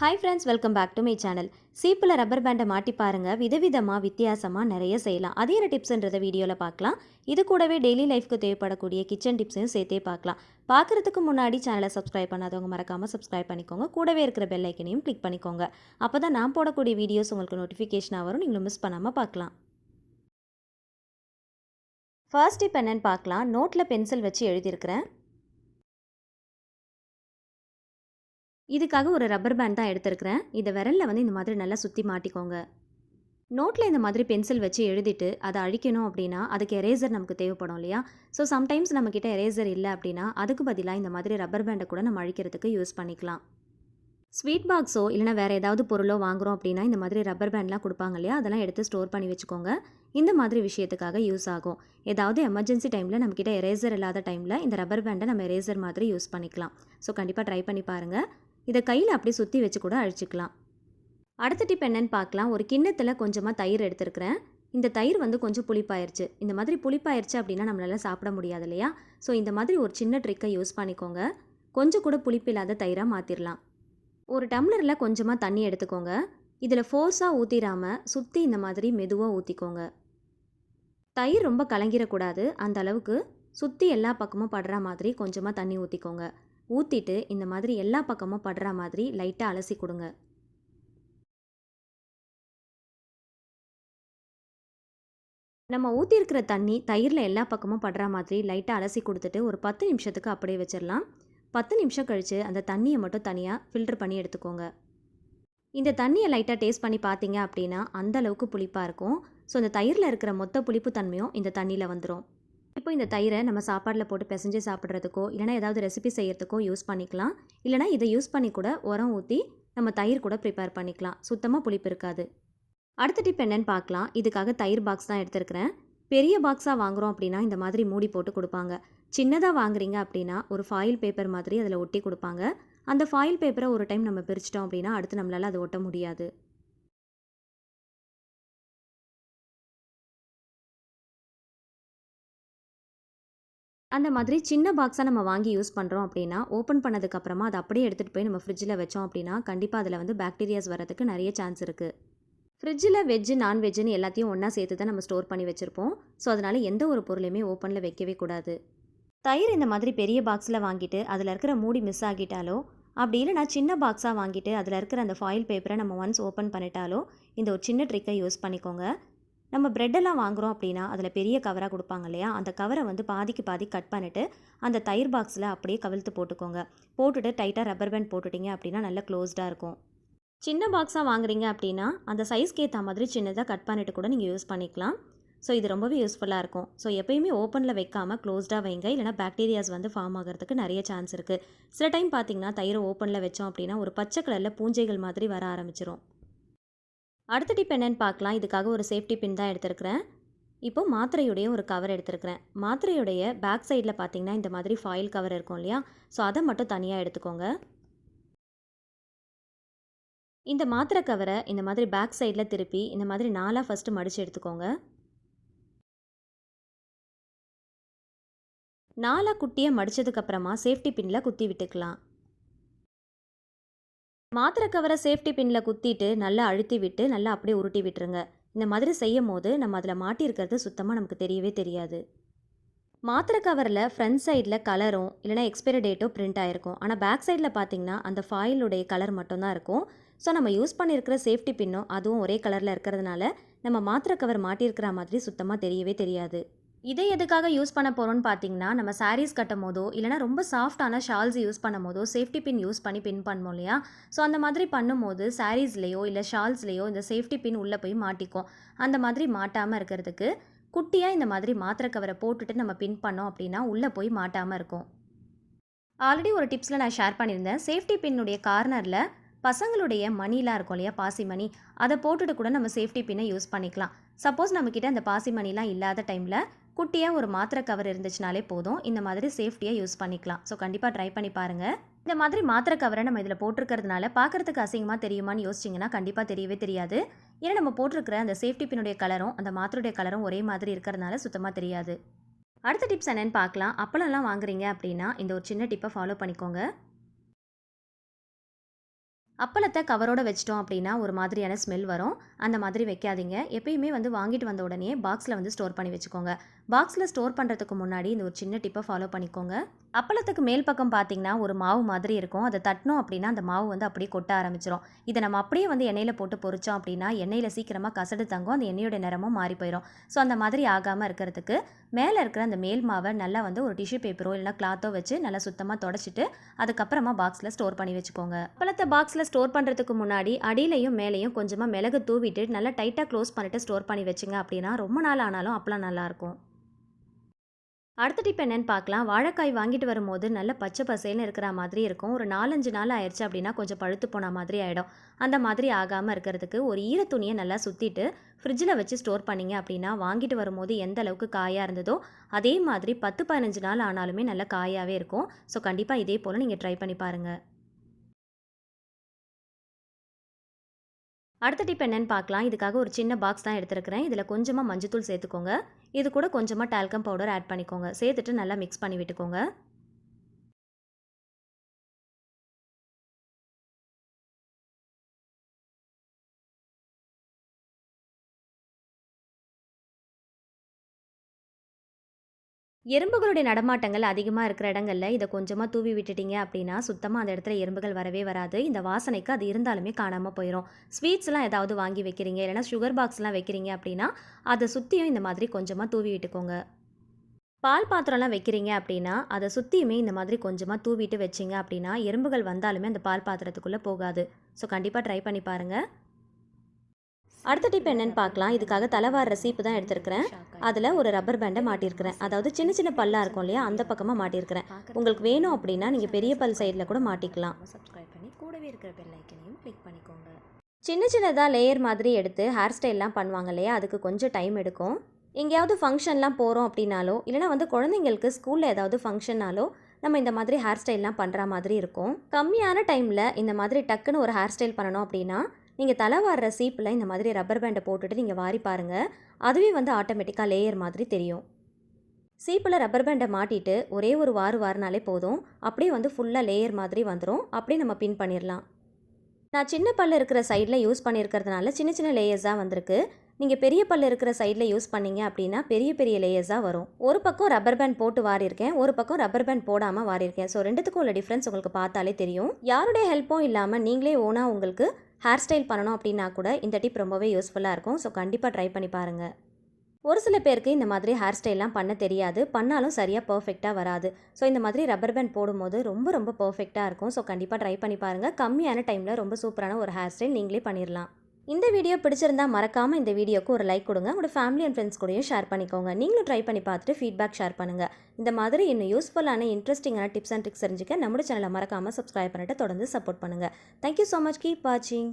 Hi friends, welcome back to my channel. சீப்பில் rubber பேண்டை மாட்டி பாருங்கள். விதவிதமாக வித்தியாசமாக நிறைய செய்யலாம். அது என்ன டிப்ஸ்ன்றதை வீடியோவில் பார்க்கலாம். இது கூடவே டெய்லி லைஃப்க்கு தேவைப்படக்கூடிய கிச்சன் டிப்ஸையும் சேர்த்தே பார்க்கலாம். பார்க்குறதுக்கு முன்னாடி சேனலை சப்ஸ்கிரைப் பண்ணாதவங்க மறக்காமல் சப்ஸ்கிரைப் பண்ணிக்கோங்க. கூடவே இருக்கிற பெல் ஐக்கனையும் கிளிக் பண்ணிக்கோங்க. அப்போ தான் நான் போடக்கூடிய வீடியோஸ் உங்களுக்கு நோட்டிஃபிகேஷனாக வரும். நீங்களும் மிஸ் பண்ணாமல் பார்க்கலாம். ஃபர்ஸ்ட் டிப் என்னன்னு பார்க்கலாம். நோட்டில் பென்சில் வச்சு எழுதியிருக்கிறேன். இதுக்காக ஒரு ரப்பர் பேண்ட் தான் எடுத்துருக்கிறேன். இதை விரலில் வந்து இந்த மாதிரி நல்லா சுற்றி மாட்டிக்கோங்க. நோட்டில் இந்த மாதிரி பென்சில் வச்சு எழுதிட்டு அதை அழிக்கணும் அப்படின்னா அதுக்கு எரேசர் நமக்கு தேவைப்படும் இல்லையா? ஸோ சம்டைம்ஸ் நம்மக்கிட்ட எரேசர் இல்லை அப்படின்னா அதுக்கு பதிலாக இந்த மாதிரி ரப்பர் பேண்டை கூட நம்ம அழிக்கிறதுக்கு யூஸ் பண்ணிக்கலாம். ஸ்வீட் பாக்ஸோ இல்லைனா வேறு ஏதாவது பொருளோ வாங்குகிறோம் அப்படின்னா இந்த மாதிரி ரப்பர் பேண்ட்லாம் கொடுப்பாங்க இல்லையா? அதெல்லாம் எடுத்து ஸ்டோர் பண்ணி வச்சுக்கோங்க. இந்த மாதிரி விஷயத்துக்காக யூஸ் ஆகும். ஏதாவது எமர்ஜென்சி டைமில் நம்மக்கிட்ட எரேசர் இல்லாத டைமில் இந்த ரப்பர் பேண்டை நம்ம எரேசர் மாதிரி யூஸ் பண்ணிக்கலாம். ஸோ கண்டிப்பாக ட்ரை பண்ணி பாருங்கள். இதை கையில் அப்படி சுற்றி வச்சு கூட அழிச்சிக்கலாம். அடுத்த டிப் என்னன்னு பார்க்கலாம். ஒரு கிண்ணத்தில் கொஞ்சமாக தயிர் எடுத்துருக்கிறேன். இந்த தயிர் வந்து கொஞ்சம் புளிப்பாயிருச்சு. இந்த மாதிரி புளிப்பாயிருச்சு அப்படின்னா நம்மளால் சாப்பிட முடியாது இல்லையா? ஸோ இந்த மாதிரி ஒரு சின்ன ட்ரிக்கை யூஸ் பண்ணிக்கோங்க. கொஞ்சம் கூட புளிப்பு இல்லாத தயிராக மாற்றிடலாம். ஒரு டம்ளரில் கொஞ்சமாக தண்ணி எடுத்துக்கோங்க. இதில் ஃபோர்ஸாக ஊற்றிடாமல் சுற்றி இந்த மாதிரி மெதுவாக ஊற்றிக்கோங்க. தயிர் ரொம்ப கலங்கிடக்கூடாது. அந்த அளவுக்கு சுற்றி எல்லா பக்கமும் படுற மாதிரி கொஞ்சமாக தண்ணி ஊற்றிக்கோங்க. ஊற்றிட்டு இந்த மாதிரி எல்லா பக்கமும் படுற மாதிரி லைட்டாக அலசி கொடுங்க. நம்ம ஊற்றிருக்கிற தண்ணி தயிரில் எல்லா பக்கமும் படுற மாதிரி லைட்டாக அலசி கொடுத்துட்டு ஒரு 10 நிமிஷத்துக்கு அப்படியே வச்சிடலாம். 10 நிமிஷம் கழித்து அந்த தண்ணியை மட்டும் தனியாக ஃபில்டர் பண்ணி எடுத்துக்கோங்க. இந்த தண்ணியை லைட்டாக டேஸ்ட் பண்ணி பார்த்தீங்க அப்படின்னா அந்த அளவுக்கு புளிப்பாக இருக்கும். ஸோ இந்த தயிரில் இருக்கிற மொத்த புளிப்பு தன்மையும் இந்த தண்ணியில் வந்துடும். இப்போ இந்த தயிரை நம்ம சாப்பாடில் போட்டு பிசைஞ்சு சாப்பிட்றதுக்கோ இல்லைனா ஏதாவது ரெசிபி செய்கிறதுக்கோ யூஸ் பண்ணிக்கலாம். இல்லைனா இதை யூஸ் பண்ணி கூட உரம் ஊற்றி நம்ம தயிர் கூட ப்ரிப்பேர் பண்ணிக்கலாம். சுத்தமாக புளிப்பு இருக்காது. அடுத்த டிப் என்னன்னு பார்க்கலாம். இதுக்காக தயிர் பாக்ஸ் தான் எடுத்துருக்கிறேன். பெரிய பாக்ஸாக வாங்குகிறோம் அப்படின்னா இந்த மாதிரி மூடி போட்டு கொடுப்பாங்க. சின்னதாக வாங்குறீங்க அப்படின்னா ஒரு ஃபாயில் பேப்பர் மாதிரி அதில் ஒட்டி கொடுப்பாங்க. அந்த ஃபாயில் பேப்பரை ஒரு டைம் நம்ம பிரிச்சிட்டோம் அப்படின்னா அடுத்து நம்மளால் அதை ஒட்ட முடியாது. அந்த மாதிரி சின்ன பாக்ஸாக நம்ம வாங்கி யூஸ் பண்ணுறோம் அப்படின்னா ஓப்பன் பண்ணதுக்கப்புறமா அதை அப்படியே எடுத்துகிட்டு போய் நம்ம ஃப்ரிட்ஜில் வச்சோம் அப்படின்னா கண்டிப்பாக அதில் வந்து பாக்டீரியாஸ் வரதுக்கு நிறைய சான்ஸ் இருக்குது. ஃப்ரிட்ஜில் வெஜ்ஜு நான்வெஜ்ஜுன்னு எல்லாத்தையும் ஒன்றா சேர்த்து தான் நம்ம ஸ்டோர் பண்ணி வச்சுருப்போம். ஸோ அதனால் எந்த ஒரு பொருளையுமே ஓப்பனில் வைக்கவே கூடாது. தயிர் இந்த மாதிரி பெரிய பாக்ஸில் வாங்கிட்டு அதில் இருக்கிற மூடி மிஸ் ஆகிட்டாலோ அப்படி இல்லைனா சின்ன பாக்ஸாக வாங்கிட்டு அதில் இருக்கிற அந்த ஃபாயில் பேப்பரை நம்ம ஒன்ஸ் ஓப்பன் பண்ணிட்டாலோ இந்த ஒரு சின்ன ட்ரிக்கை யூஸ் பண்ணிக்கோங்க. நம்ம ப்ரெட்டெல்லாம் வாங்குகிறோம் அப்படின்னா அதில் பெரிய கவராக கொடுப்பாங்க இல்லையா? அந்த கவரை வந்து பாதிக்கு பாதி கட் பண்ணிவிட்டு அந்த தயிர் பாக்ஸில் அப்படியே கவிழ்த்து போட்டுக்கோங்க. போட்டுட்டு டைட்டாக ரப்பர் பேண்ட் போட்டுட்டிங்க அப்படின்னா நல்லா க்ளோஸ்டாக இருக்கும். சின்ன பாக்ஸாக வாங்குறீங்க அப்படின்னா அந்த சைஸ்க்கு ஏற்ற மாதிரி சின்னதாக கட் பண்ணிவிட்டு கூட நீங்கள் யூஸ் பண்ணிக்கலாம். ஸோ இது ரொம்பவே யூஸ்ஃபுல்லாக இருக்கும். ஸோ எப்பயுமே ஓப்பனில் வைக்காமல் க்ளோஸ்டாக வைங்க. இல்லைனா பாக்டீரியாஸ் வந்து ஃபார்ம் ஆகிறதுக்கு நிறைய சான்ஸ் இருக்குது. சில டைம் பார்த்தீங்கன்னா தயிரை ஓப்பனில் வச்சோம் அப்படின்னா ஒரு பச்சை கலரில் பூஞ்சைகள் மாதிரி வர ஆரம்பிச்சிரும். அடுத்த டிப் என்னன்னு பார்க்கலாம். இதுக்காக ஒரு சேஃப்டி பின் தான் எடுத்துருக்கிறேன். இப்போ மாத்திரையுடைய ஒரு கவர் எடுத்துருக்கிறேன். மாத்திரையுடைய பேக் சைடில் பார்த்தீங்கன்னா இந்த மாதிரி ஃபாயில் கவர் இருக்கும் இல்லையா? ஸோ அதை மட்டும் தனியாக எடுத்துக்கோங்க. இந்த மாத்திரை கவரை இந்த மாதிரி பேக் சைடில் திருப்பி இந்த மாதிரி 4ஆக ஃபஸ்ட்டு மடித்து எடுத்துக்கோங்க. 4 குட்டியை மடித்ததுக்கப்புறமா சேஃப்டி பின்னில் குத்தி விட்டுக்கலாம். மாத்திரை கவரை சேஃப்டி பின்னில் குத்திட்டு நல்லா அழுத்தி விட்டு நல்லா அப்படியே உருட்டி விட்டுருங்க. இந்த மாதிரி செய்யும் போது நம்ம அதில் மாட்டியிருக்கிறது சுத்தமாக நமக்கு தெரியவே தெரியாது. மாத்திரை கவரில் ஃப்ரண்ட் சைடில் கலரும் இல்லைனா எக்ஸ்பைரி டேட்டோ பிரிண்ட் ஆகிருக்கும். ஆனால் பேக் சைடில் பார்த்தீங்கன்னா அந்த ஃபாயிலுடைய கலர் மட்டும்தான் இருக்கும். ஸோ நம்ம யூஸ் பண்ணியிருக்கிற சேஃப்டி பின்னும் அதுவும் ஒரே கலரில் இருக்கிறதுனால நம்ம மாத்திரை கவர் மாட்டியிருக்கிற மாதிரி சுத்தமாக தெரியவே தெரியாது. இதை எதுக்காக யூஸ் பண்ண போகிறோன்னு பார்த்தீங்கன்னா நம்ம சாரீஸ் கட்டும் போதோ இல்லைனா ரொம்ப சாஃப்டான ஷால்ஸ் யூஸ் பண்ணும் போதோ சேஃப்டி பின் யூஸ் பண்ணி பின் பண்ணுவோம் இல்லையா? ஸோ அந்த மாதிரி பண்ணும்போது சாரீஸ்லேயோ இல்லை ஷால்ஸ்லேயோ இந்த சேஃப்டி பின் உள்ளே போய் மாட்டிக்கும். அந்த மாதிரி மாட்டாமல் இருக்கிறதுக்கு குட்டியாக இந்த மாதிரி மாத்திரை கவரை போட்டுட்டு நம்ம பின் பண்ணோம் அப்படின்னா உள்ளே போய் மாட்டாமல் இருக்கும். ஆல்ரெடி ஒரு டிப்ஸில் நான் ஷேர் பண்ணியிருந்தேன். சேஃப்டி பின்னுடைய கார்னரில் பசங்களுடைய மணிலாம் இருக்கும் இல்லையா? பாசி மணி, அதை போட்டுட்டு கூட நம்ம சேஃப்டி பின்னை யூஸ் பண்ணிக்கலாம். சப்போஸ் நம்மக்கிட்ட அந்த பாசி மணிலாம் இல்லாத டைமில் குட்டியாக ஒரு மாத்திரை கவர் இருந்துச்சுனாலே போதும். இந்த மாதிரி சேஃப்டியாக யூஸ் பண்ணிக்கலாம். ஸோ கண்டிப்பாக ட்ரை பண்ணி பாருங்கள். இந்த மாதிரி மாத்திரை கவரை நம்ம இதில் போட்டிருக்கிறதுனால பார்க்குறதுக்கு அசிங்கமாக தெரியுமான்னு யோசிச்சிங்கன்னா கண்டிப்பாக தெரியவே தெரியாது. ஏன்னா நம்ம போட்டிருக்கிற அந்த சேஃப்டி பின்னுடைய கலரும் அந்த மாத்திரையுடைய கலரும் ஒரே மாதிரி இருக்கிறதுனால சுத்தமாக தெரியாது. அடுத்த டிப்ஸ் என்னென்னு பார்க்கலாம். அப்பளம்லாம் வாங்குறீங்க அப்படின்னா இந்த ஒரு சின்ன டிப்பை ஃபாலோ பண்ணிக்கோங்க. அப்பளத்தை கவரோட வச்சிட்டோம் அப்படின்னா ஒரு மாதிரியான ஸ்மெல் வரும். அந்த மாதிரி வைக்காதீங்க. எப்பயுமே வந்து வாங்கிட்டு வந்த உடனே பாக்ஸில் வந்து ஸ்டோர் பண்ணி வச்சுக்கோங்க. பாக்ஸில் ஸ்டோர் பண்ணுறதுக்கு முன்னாடி இந்த ஒரு சின்ன டிப்பை ஃபாலோ பண்ணிக்கோங்க. அப்பளத்துக்கு மேல் பக்கம் பார்த்தீங்கன்னா ஒரு மாவு மாதிரி இருக்கும். அதை தட்டினோம் அப்படின்னா அந்த மாவு வந்து அப்படியே கொட்ட ஆரம்பிச்சிடும். இதை நம்ம அப்படியே வந்து எண்ணெயில் போட்டு பொரிச்சோம் அப்படின்னா எண்ணெயில் சீக்கிரமாக கசடு தங்கும். அந்த எண்ணெயோட நிறமும் மாறி போயிடும். ஸோ அந்த மாதிரி ஆகாமல் இருக்கிறதுக்கு மேலே இருக்கிற அந்த மேல் மாவை நல்லா வந்து ஒரு டிஷ்யூ பேப்பரோ இல்லைனா கிளாத்தோ வச்சு நல்லா சுத்தமாக தொடச்சிட்டு அதுக்கப்புறமா பாக்ஸில் ஸ்டோர் பண்ணி வச்சுக்கோங்க. அப்பளத்தை பாக்ஸில் ஸ்டோர் பண்ணுறதுக்கு முன்னாடி அடியிலையும் மேலேயும் கொஞ்சமாக மிளகு தூவிட்டு நல்லா டைட்டாக க்ளோஸ் பண்ணிவிட்டு ஸ்டோர் பண்ணி வச்சுங்க அப்படின்னா ரொம்ப நாள் ஆனாலும் அப்பளம் நல்லாயிருக்கும். அடுத்த டிப் என்னன்னு பார்க்கலாம். வாழைக்காய் வாங்கிட்டு வரும்போது நல்ல பச்சை பசேல்னு இருக்கிற மாதிரி இருக்கும். ஒரு 4-5 நாள் ஆயிடுச்சு அப்படின்னா கொஞ்சம் பழுத்து போன மாதிரி ஆகிடும். அந்த மாதிரி ஆகாமல் இருக்கிறதுக்கு ஒரு ஈர துணியை நல்லா சுற்றிட்டு ஃப்ரிட்ஜில் வச்சு ஸ்டோர் பண்ணிங்க அப்படின்னா வாங்கிட்டு வரும்போது எந்த அளவுக்கு காயாக இருந்ததோ அதே மாதிரி 10-15 நாள் ஆனாலுமே நல்ல காயாகவே இருக்கும். ஸோ கண்டிப்பாக இதே போல் நீங்கள் ட்ரை பண்ணி பாருங்கள். அடுத்த டிப் என்னன்னு பார்க்கலாம். இதுக்காக ஒரு சின்ன பாக்ஸ் தான் எடுத்துருக்கிறேன். இதில் கொஞ்சமாக மஞ்சத்தூள் சேர்த்துக்கோங்க. இது கூட கொஞ்சமாக டால்கம் பவுடர் ஆட் பண்ணிக்கோங்க. சேர்த்துட்டு நல்லா மிக்ஸ் பண்ணி விட்டுக்கோங்க. எறும்புகளுடைய நடமாட்டங்கள் அதிகமாக இருக்கிற இடங்கள்ல இதை கொஞ்சமாக தூவி விட்டுட்டீங்க அப்படின்னா சுத்தமாக அந்த இடத்துல எறும்புகள் வரவே வராது. இந்த வாசனைக்கு அது இருந்தாலுமே காணாமல் போயிடும். ஸ்வீட்ஸ்லாம் ஏதாவது வாங்கி வைக்கிறீங்க இல்லைனா சுகர் பாக்ஸ்லாம் வைக்கிறீங்க அப்படின்னா அதை சுற்றியும் இந்த மாதிரி கொஞ்சமாக தூவி விட்டுக்கோங்க. பால் பாத்திரம்லாம் வைக்கிறீங்க அப்படின்னா அதை சுற்றியுமே இந்த மாதிரி கொஞ்சமாக தூவிட்டு வச்சிங்க அப்படின்னா எறும்புகள் வந்தாலுமே அந்த பால் பாத்திரத்துக்குள்ளே போகாது. ஸோ கண்டிப்பாக ட்ரை பண்ணி பாருங்கள். அடுத்த டிப் என்னன்னு பார்க்கலாம். இதுக்காக தலைவார சீப்பு தான் எடுத்திருக்கிறேன். அதில் ஒரு ரப்பர் பேண்டை மாட்டியிருக்கிறேன். அதாவது சின்ன சின்ன பல்லாக இருக்கும் இல்லையா, அந்த பக்கமாக மாட்டியிருக்கிறேன். உங்களுக்கு வேணும் அப்படின்னா நீங்கள் பெரிய பல் சைடில் கூட மாட்டிக்கலாம். சப்ஸ்கிரைப் பண்ணி கூடவே இருக்கிற பெல் ஐக்கனையும் கிளிக் பண்ணிக்கோங்க. சின்ன சின்னதாக லேயர் மாதிரி எடுத்து ஹேர் ஸ்டைல்லாம் பண்ணுவாங்க இல்லையா, அதுக்கு கொஞ்சம் டைம் எடுக்கும். எங்கேயாவது ஃபங்க்ஷன்லாம் போகிறோம் அப்படின்னாலோ இல்லைனா வந்து குழந்தைங்களுக்கு ஸ்கூலில் ஏதாவது ஃபங்க்ஷன்னாலோ நம்ம இந்த மாதிரி ஹேர் ஸ்டைல்லாம் பண்ணுற மாதிரி இருக்கும். கம்மியான டைமில் இந்த மாதிரி டக்குன்னு ஒரு ஹேர் ஸ்டைல் பண்ணணும் அப்படின்னா நீங்கள் தலை வாடுற சீப்பில் இந்த மாதிரி ரப்பர் பேண்டை போட்டுட்டு நீங்கள் வாரி பாருங்கள். அதுவே வந்து ஆட்டோமேட்டிக்காக லேயர் மாதிரி தெரியும். சீப்பில் ரப்பர் பேண்டை மாட்டிட்டு ஒரே ஒரு வாரினாலே போதும். அப்படியே வந்து ஃபுல்லாக லேயர் மாதிரி வந்துடும். அப்படியே நம்ம பின் பண்ணிடலாம். நான் சின்ன பல்லு இருக்கிற சைடில் யூஸ் பண்ணியிருக்கிறதுனால சின்ன சின்ன லேயர்ஸாக வந்திருக்கு. நீங்கள் பெரிய பல்லு இருக்கிற சைடில் யூஸ் பண்ணீங்க அப்படின்னா பெரிய பெரிய லேயர்ஸாக வரும். ஒரு பக்கம் ரப்பர் பேண்ட் போட்டு வாரியிருக்கேன், ஒரு பக்கம் ரப்பர் பேண்ட் போடாமல் வாரியிருக்கேன். ஸோ ரெண்டுத்துக்கும் உள்ள டிஃப்ரென்ஸ் உங்களுக்கு பார்த்தாலே தெரியும். யாருடைய ஹெல்ப்பும் இல்லாமல் நீங்களே ஓனாக உங்களுக்கு ஹேர் ஸ்டைல் பண்ணணும் அப்படின்னா கூட இந்த டிப் ரொம்பவே யூஸ்ஃபுல்லாக இருக்கும். ஸோ கண்டிப்பாக ட்ரை பண்ணி பாருங்கள். ஒரு சில பேருக்கு இந்த மாதிரி ஹேர் ஸ்டைல்லாம் பண்ண தெரியாது, பண்ணாலும் சரியாக பர்ஃபெக்டாக வராது. ஸோ இந்த மாதிரி ரப்பர் பேண்ட் போடும்போது ரொம்ப ரொம்ப பர்ஃபெக்டாக இருக்கும். ஸோ கண்டிப்பாக ட்ரை பண்ணி பாருங்கள். கம்மியான டைமில் ரொம்ப சூப்பரான ஒரு ஹேர் ஸ்டைல் நீங்களே பண்ணிடலாம். இந்த வீடியோ பிடிச்சிருந்தா மறக்காமல் இந்த வீடியோக்கு ஒரு லைக் கொடுங்க. உங்களோட ஃபேமிலி அண்ட் ஃப்ரெண்ட்ஸ் கூடயும் ஷேர் பண்ணிக்கோங்க. நீங்களும் ட்ரை பண்ணி பார்த்துட்டு ஃபீட்பேக் ஷேர் பண்ணுங்கள். இந்த மாதிரி இன்னும் யூஸ்ஃபுல்லான இன்ட்ரெஸ்டிங்கான டிப்ஸ் அண்ட் ட்ரிக்ஸ் தெரிஞ்சுக்க நம்மளோட சேனலை மறக்காமல் சப்ஸ்கிரைப் பண்ணிட்டு தொடர்ந்து சப்போர்ட் பண்ணுங்கள். Thank you so much. கீப் வாட்சிங்.